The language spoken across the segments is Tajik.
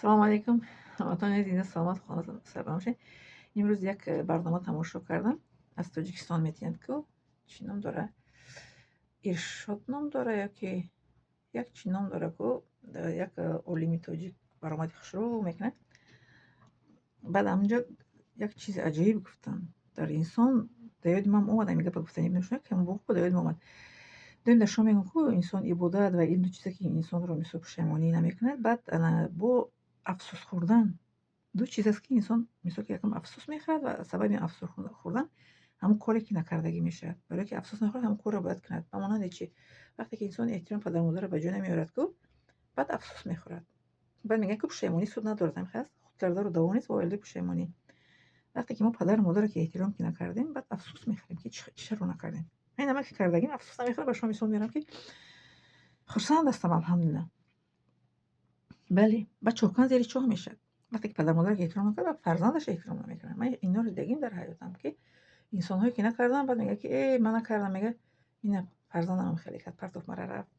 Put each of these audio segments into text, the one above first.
салом алейкум. Ҳаматон азиза саломат сар бошед. имрӯз як барнома тамошо кардам. Аз Тоҷикистон метиҳанд ку чӣ ном дора? Иршод ном дора ёки як чӣ ном дора ку як олими тоҷик баромади хушрӯ мекунад. баъд ҳамунҷо як чизи аҷиб гуфтанд. Дар инсон да ёди ман омад ҳамин гапа гуфтани Ибн Шойх ки ҳамвоқеъ да ёди омад. Доим дар шо мегӯям ку инсон ибодат ва ин ду чизе ки инсонро мисол пушаймонӣ намекунад. Баъд бо афсӯс хӯрдан ду чиз аст ки инсон мисол ки якум афсӯс мехӯрад ва сабаби афсӯс хӯрдан ҳамун коре ки накардагӣ мешавад. Барое ки афсӯс нахӯрад ҳамун корро бояд кунад. Ба монанде чӣ? Вақте ки инсон эҳтиром падару модарро ба ҷо намеорад ку баъд афсӯс мехӯрад. Баъд мегӯяд ки пушаймонӣ суд надорад. ҳамин хаст худ кардаро даво нест ва оилаи пушаймонӣ. вақте ки мо падару модарро ки эҳтиром ки накардем баъд афсӯс мехӯрем ки чаро накардем. ин ама ки кардагим афсӯс намехӯрам. ба шумо мисол меорам ки хурсанд ҳастам алҳамдулиллах. бале ба чокан зери чоҳ мешавад. вақте ки падару модарро эҳтиром накард фарзандаш эҳтиром намекунад. ман инҳоро дидагим дар ҳаётам ки инсонҳое ки накарданд баъд мегӯяд ки ман накардам. мегӯяд ина фарзандам хеле кард партоф мара рафт.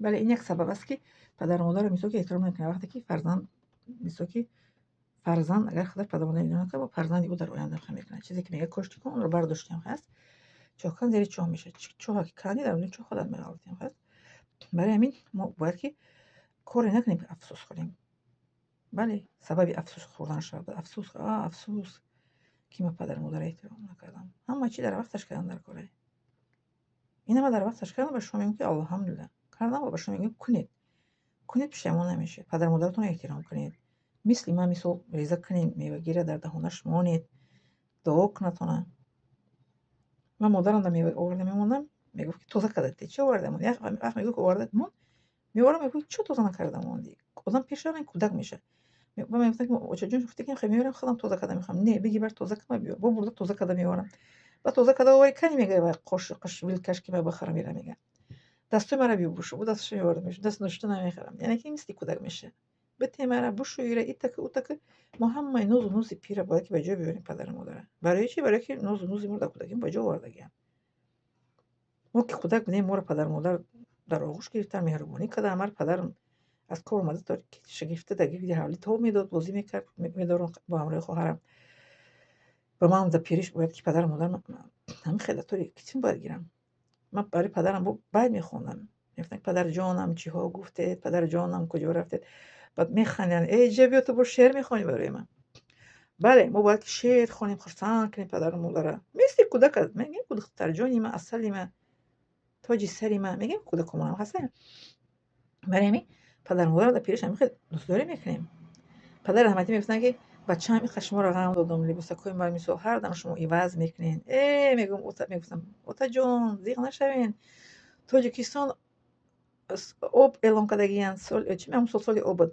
бале ин як сабаб аст ки падару модарро мисол ки эҳтиром мекунад. вақте ки фарзанд мисол ки фарзанд агар худаш падару модарро эҳтиром накард бо фарзанди ӯ дар оянда хел мекунад. чизе ки мегӯяд кошти ку онро бардоштем хаст. чокан зери чоҳ мешавад. чоҳа ки кандӣ дар чоҳ худат меғалтем хаст. барои ҳамин мо бояд ки коре накунем ки афсӯс хӯрем. бале сабаби афсӯс хӯрдан шавад. афсӯс ки ман падару модарро эҳтиром накардам. ҳама чӣ дар вақташ кардам дар коре. ина ман дар вақташ кардам. ба шумо мегӯям ки алҳамдулиллах кардам ва ба шумо мегӯям кунед пушаймон намешед. падару мадаратонро эҳтиром кунед. мисли ман мисол реза кунед, мевагира дар даҳонаш монед, дуо кунатона. ман модарам дар мева оварда мемондам, мегуфт ки тоза кардате чӣ оварда монд. вақт мегӯфт оварда монд, меорам мегӯфт чӣ тоза накарда монди. одам пешаш кӯдак мешавад. ман мегуфтам ки очаҷон гуфта ки меорам худам тоза карда мехоҳам. Не биги бар тоза кар биёр. бо бурда тоза карда меорам. ба тоза карда оварӣ кани мегӯяд қошиқаш вилкаш ки ман бихӯрам мера мегӯяд. дастҳои маро биобушу. бо дасташо меорам мешуд. даст нӯшта намехӯрам. яъне ки мисли кӯдак мешавад. бите мара бушӯира итака утака. мо ҳамаи нозу нӯзи пирро бояд ки ба ҷо биёрем падару модарро. барои чӣ? барое ки нозу нӯзи моро дар кӯдакиамон ба ҷо овардагиам. мо ки кӯдак будем моро падару модар дар оғӯш гирифтанд, меҳрубонӣ карданд. мар падарам аз кор омада дор шагифта дар гирди ҳавлӣ тов медод, бозӣ мекард, медорон бо ҳамроҳи хоҳарам. ба ман дар пириш бояд ки падару модар ҳамин хелатори китим бояд гирам. ман барои падарам байт мехондам. мегуфтам падарҷонам чиҳо гуфтед, падарҷонам куҷо рафтед. баъд механдиданд ҷабиёту бо шеър мехонӣ барои ман. бале мо бояд ки шеър хонем, хурсанд кунем падару модарро. мисли кӯдак аст. мегӯем духтарҷони ман, асали ман, тоҷи сари ман. мегӯем кӯдакомонам ҳаста. барои ҳамин падару модарро дар пириш ҳамин хел дӯстдорӣ мекунем. падари раҳматӣ мегуфтанд ки бачаам инқадр шуморо ғам додум, либосакҳои ман мисол ҳар дам шумо иваз мекунед. мегуфтам отаҷон зиқ нашавен. Тоҷикистон об эълон кардагиянд. ҳамун соли об буд.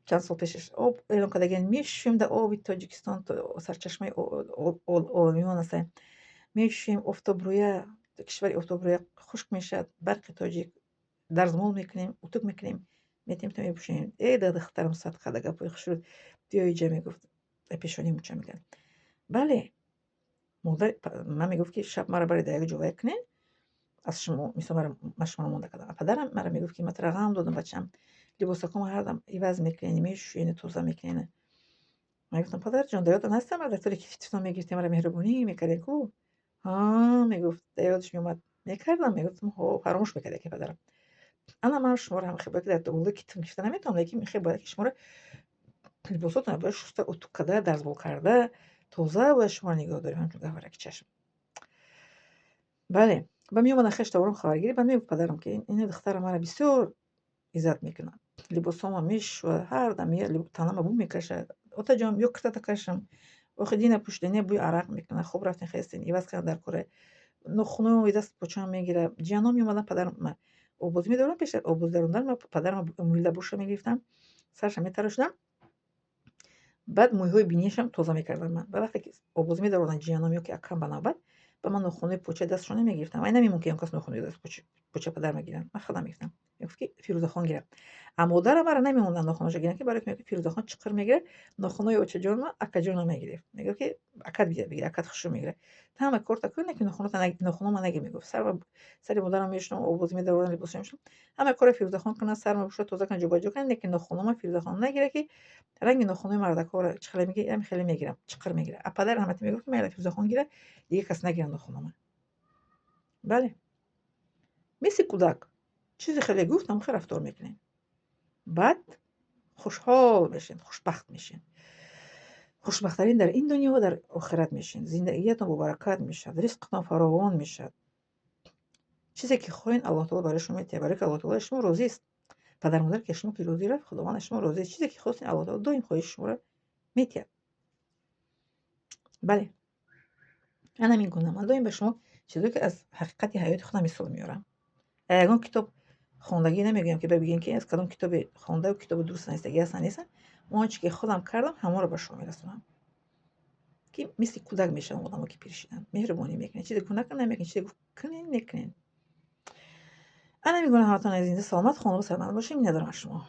чанд сол пешаш об эълон кардагиянд. мешӯем дар оби Тоҷикистон. сарчашмаи олмиён ҳастанд. мешӯем офтобрӯя. кишвари офтобрӯя хушк мешавад. барқи тоҷик дарзмол мекунем, утук мекунем, метем то мепӯшем. да духтарам садқа да гапои хушрӯд биёиҷа мегуфт. пешонӣ муча мекард. бале модар ман мегуфт ки шаб маро баред дар як ҷо вай кунед. аз шумо мисол ман шуморо монда кардам. падарам маро мегуфт ки ман туро ғам додам бачаам. либосакҳомо ҳар дам иваз мекунед, мешӯед, тоза мекунед. ман гуфтам падарҷон дар ёдат ҳастам дар туре ки фитнон мегирифтем маро меҳрубонӣ мекардем ку. мегуфт дар ёдаш меомад. мекардам. мегуфтам фаромӯш мекард яке падарам. ана ман шуморо ҳам бояд ки дар оғӯле китм гирифта наметавонам, лекин хел бояд ки шуморо либосотонро бояд шуста, утук карда, дарзбол карда, тоза бояд шуморо нигоҳ дорем. ҳамчун гаварак чашм. бале ба меомадам хеш таворум хабаргирӣ. баъд мегуфт падарам ки ина духтарам маро бисёр иззат мекунад. либосҳоамро мешӯяд, ҳар дам танаамро бу мекашад. отаҷон биё куртата кашам. охи дина пӯшида, не бӯи арақ мекунад. хуб рафтем хестем, иваз кардем дар коре. нохунои даст почаам мегирад. ҷияном меомаданд падарам обозӣ медорам. пеш аз обозӣ дарондан ман падарам мӯйла бушро мегирифтам, сарашро метарошидам. баъд мӯйҳои биниашам тоза мекардам ман. ба вақте ки обозӣ медаронданд ҷияном ё ки акам ба навбат, ба ман нохунои почаи дастшон намегирифтам. ман намемон ки ё кас нохунои даст почаи падарам гиранд. ман худам мегирифтам. мегуфт ки фирӯзахон гирад. مادرم مرا نمی‌موندن ناخن‌هاش گیرن که برای که فیروزه خان چقر میگیره ناخنای اوچه جان اکا جان میگیره میگه که اکد بگیر اکد خوشو میگیره تمام کارتا کنه که ناخنام نگی میگفت سر مادرم میشنم آواز میده و لباسش میشنم همه کار فیروزه خان کنه سر بشه توزه کنه جوبا جو کنه که ناخنام فیروزه خان نگیره که رنگ ناخنای مردکا چخله میگه ام خیلی میگیرم چقر میگیره پدر همت میگفت که میل فیروزه خان گیره دیگه کس نگیره ناخنام بله مثل کودک چیزی خیلی گفتم خیلی رفتار میکنین بعد خوشحال میشین خوشبخت میشین خوشبختترین در این دنیا و در آخرت میشین زندگیتون با برکت میشد رزقتون فراوان میشد چیزی که خواین الله تعالی برای شما میده برای که الله تعالی شما راضی است پدر مادر که شما پیروزی رفت خداوند شما راضی است چیزی که خواستین الله تعالی دائم خواهش شما را میده بله انا میگم من دائم به شما چیزی که از حقیقت حیات خودم مثال میارم اگه کتاب خوندگی نمیگم که ببینین که از کدام کتاب خونده و کتاب درست نیستگی اصلا نیست اون چیزی که خودم کردم همه رو به شما میرسونم که مثل کودک میشن آدم‌ها که پیرشیدن مهربانی میکنین چیزی که نکنین نمیکنین چیزی که کنین نکنین انا میگم همتون از این سلامت خانم سلامت باشین ندارم از شما